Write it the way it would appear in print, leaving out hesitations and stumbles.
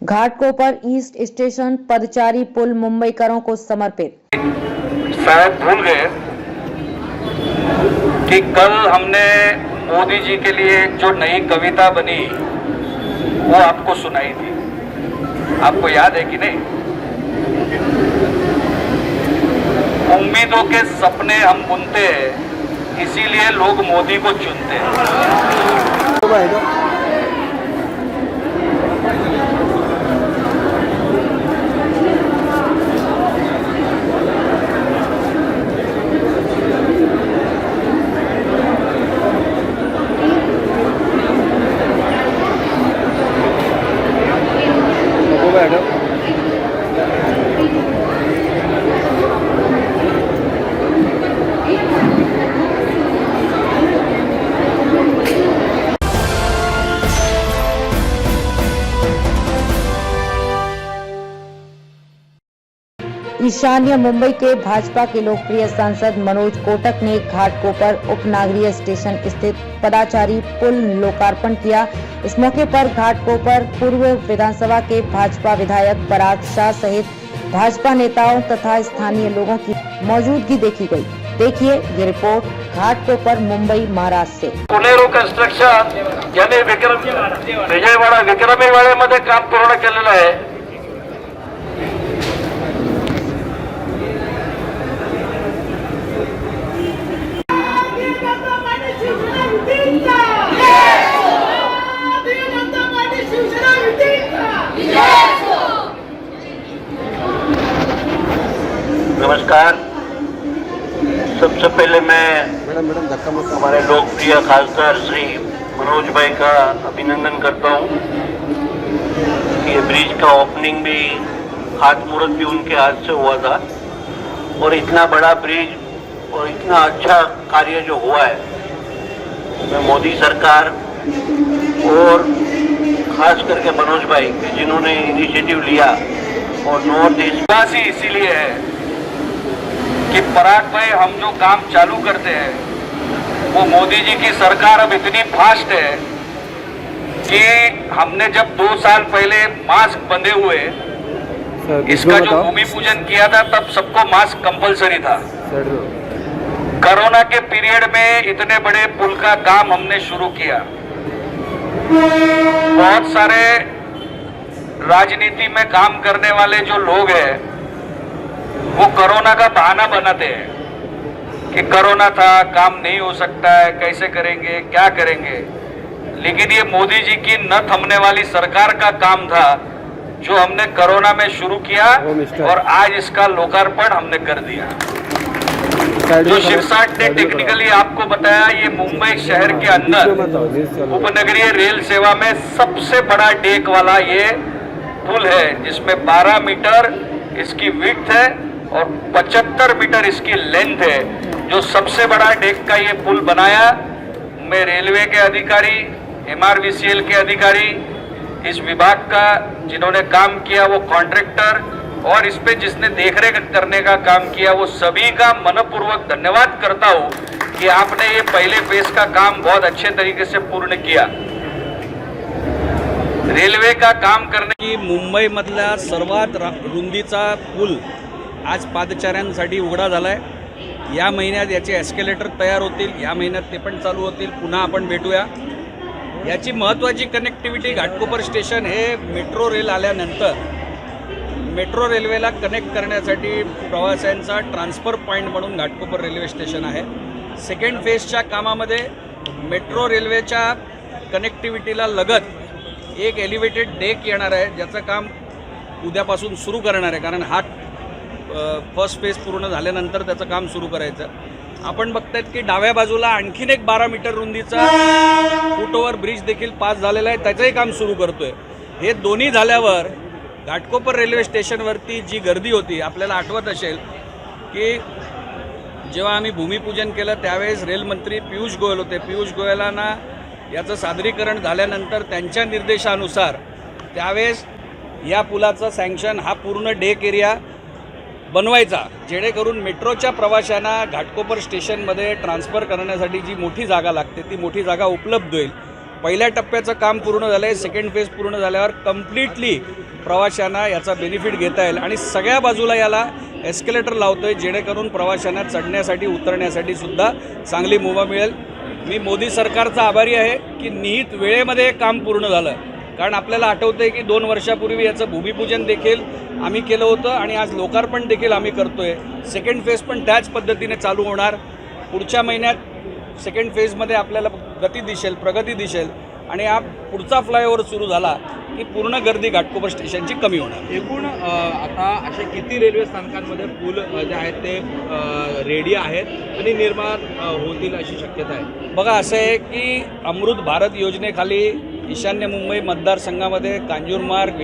Ghatkopar east station पदचारी पुल मुंबईकरों को समर्पित। शायद भूल गए कि कल हमने मोदी जी के लिए जो नई कविता बनी वो आपको सुनाई थी। आपको याद है कि नहीं? उम्मीदों के सपने हम बुनते हैं, इसीलिए लोग मोदी को चुनते हैं। ईशान्य मुंबई के भाजपा के लोकप्रिय सांसद मनोज कोटक ने घाटकोपर उपनगरीय स्टेशन स्थित पदाचारी पुल लोकार्पण किया। इस मौके पर घाटकोपर पूर्व विधानसभा के भाजपा विधायक पराग शाह सहित भाजपा नेताओं तथा स्थानीय लोगों की मौजूदगी देखी गई। देखिए ये रिपोर्ट घाटकोपर मुंबई महाराष्ट्र से। पुणेरो कंस्ट्रक्शन यानी विजयवाडा विक्रमीवाड्यामध्ये काम पूर्ण केलेलं आहे। नमस्कार। सबसे पहले मैं हमारे लोकप्रिय खासदार श्री मनोज भाई का अभिनंदन करता हूँ कि ये ब्रिज का ओपनिंग भी हाथ मुहूर्त भी उनके हाथ से हुआ था और इतना बड़ा ब्रिज और इतना अच्छा कार्य जो हुआ है, मैं मोदी सरकार और खास करके मनोज भाई जिन्होंने इनिशिएटिव लिया और नॉर्थ ईस्ट ही इसीलिए है कि पराग भाई हम जो काम चालू करते हैं वो मोदी जी की सरकार अब इतनी फास्ट है कि हमने जब 2 साल पहले मास्क बंधे हुए इसका जो भूमि पूजन किया था तब सबको मास्क कंपलसरी था। कोरोना के पीरियड में इतने बड़े पुल का काम हमने शुरू किया। बहुत सारे राजनीति में काम करने वाले जो लोग हैं वो कोरोना का बहाना बनाते हैं कि कोरोना था, काम नहीं हो सकता है, कैसे करेंगे, क्या करेंगे। लेकिन ये मोदी जी की न थमने वाली सरकार का काम था जो हमने कोरोना में शुरू किया और आज इसका लोकार्पण हमने कर दिया। जो शिरसाट ने टेक्निकली आपको बताया, ये मुंबई शहर के अंदर उपनगरीय रेल सेवा में सबसे बड़ा डेक वाला ये पुल है, जिसमें 12 मीटर इसकी विड्थ है और 75 मीटर इसकी लेंथ है। जो सबसे बड़ा डेक का ये पुल बनाया, मैं रेलवे के अधिकारी, MRVCL के अधिकारी, इस विभाग का जिन्होंने काम किया वो कॉन्ट्रैक्टर और इस पे जिसने देखरेख करने का काम किया वो सभी का मनपूर्वक धन्यवाद करता हूँ कि आपने ये पहले फेज का काम बहुत अच्छे तरीके से पूर्ण किया। रेल्वे का काम करने की मुंबईमधला सर्वात रुंदीचा पूल आज पादचाऱ्यांसाठी उघडा झाला आहे। या महिन्यात याचे एस्केलेटर तयार होतील, या महिन्यात ते पण चालू होतील। पुन्हा आपण भेटूया। याची महत्त्वाची कनेक्टिव्हिटी घाटकोपर स्टेशन हे मेट्रो रेल आल्यानंतर मेट्रो रेल्वेला कनेक्ट करण्यासाठी प्रवाशांचा ट्रान्सफर पॉईंट म्हणून घाटकोपर रेल्वे स्टेशन आहे। सेकंड फेजच्या कामामध्ये मेट्रो रेल्वेच्या कनेक्टिव्हिटीला लगत एक एलिव्हेटेड डेक येणार आहे, ज्याचं काम उद्यापासून सुरू करणार आहे। कारण हा फर्स्ट फेज पूर्ण झाल्यानंतर त्याचं काम सुरू करायचं। आपण बघतायत की डाव्या बाजूला आणखीन एक 12 मीटर रुंदीचा फुटओव्हर ब्रिज देखील पास झालेला आहे, त्याचंही काम सुरू करतोय। हे दोन्ही झाल्यावर घाटकोपर रेल्वे स्टेशनवरती जी गर्दी होती, आपल्याला आठवत असेल की जेव्हा आम्ही भूमिपूजन केलं त्यावेळेस रेलमंत्री पियुष गोयल होते। पियुष गोयलांना याचं सादरीकरण झाल्यानंतर त्यांच्या निर्देशानुसार त्यावेळेस या पुलाचं सँक्शन हा पूर्ण डेक एरिया बनवायचा, जेणेकरून मेट्रोच्या प्रवाशांना घाटकोपर स्टेशनमध्ये ट्रान्सफर करण्यासाठी जी मोठी जागा लागते ती मोठी जागा उपलब्ध होईल। पहिल्या टप्प्याचं काम पूर्ण झालं आहे, सेकंड फेज पूर्ण झाल्यावर कम्प्लिटली प्रवाशांना याचा बेनिफिट घेता येईल आणि सगळ्या बाजूला याला एस्केलेटर लावतो आहे, जेणेकरून प्रवाशांना चढण्यासाठी उतरण्यासाठी सुद्धा चांगली मुभा मिळेल. मी मोदी सरकारचा आभारी आहे की निहित वेळेमध्ये हे काम पूर्ण झालं. कारण आपल्याला आठवतं आहे की 2 वर्षापूर्वी याचं भूमिपूजन देखील आम्ही केलं होतं आणि आज लोकार्पण देखील आम्ही करतो आहे. सेकंड फेज पण त्याच पद्धतीने चालू होणार. पुढच्या महिन्यात सेकंड फेजमध्ये आपल्याला गती दिसेल, प्रगती दिसेल आणि हा पुढचा फ्लायओव्हर सुरू झाला की पूर्ण गर्दी घाटकोपर स्टेशनची कमी होणार. एकूण आता असे किती रेल्वे स्थानकांमध्ये पूल जे आहेत ते रेडी आहेत आणि निर्माण होतील अशी शक्यता आहे? बघा, असं आहे की अमृत भारत योजनेखाली ईशान्य मुंबई मतदारसंघामध्ये कांजूरमार्ग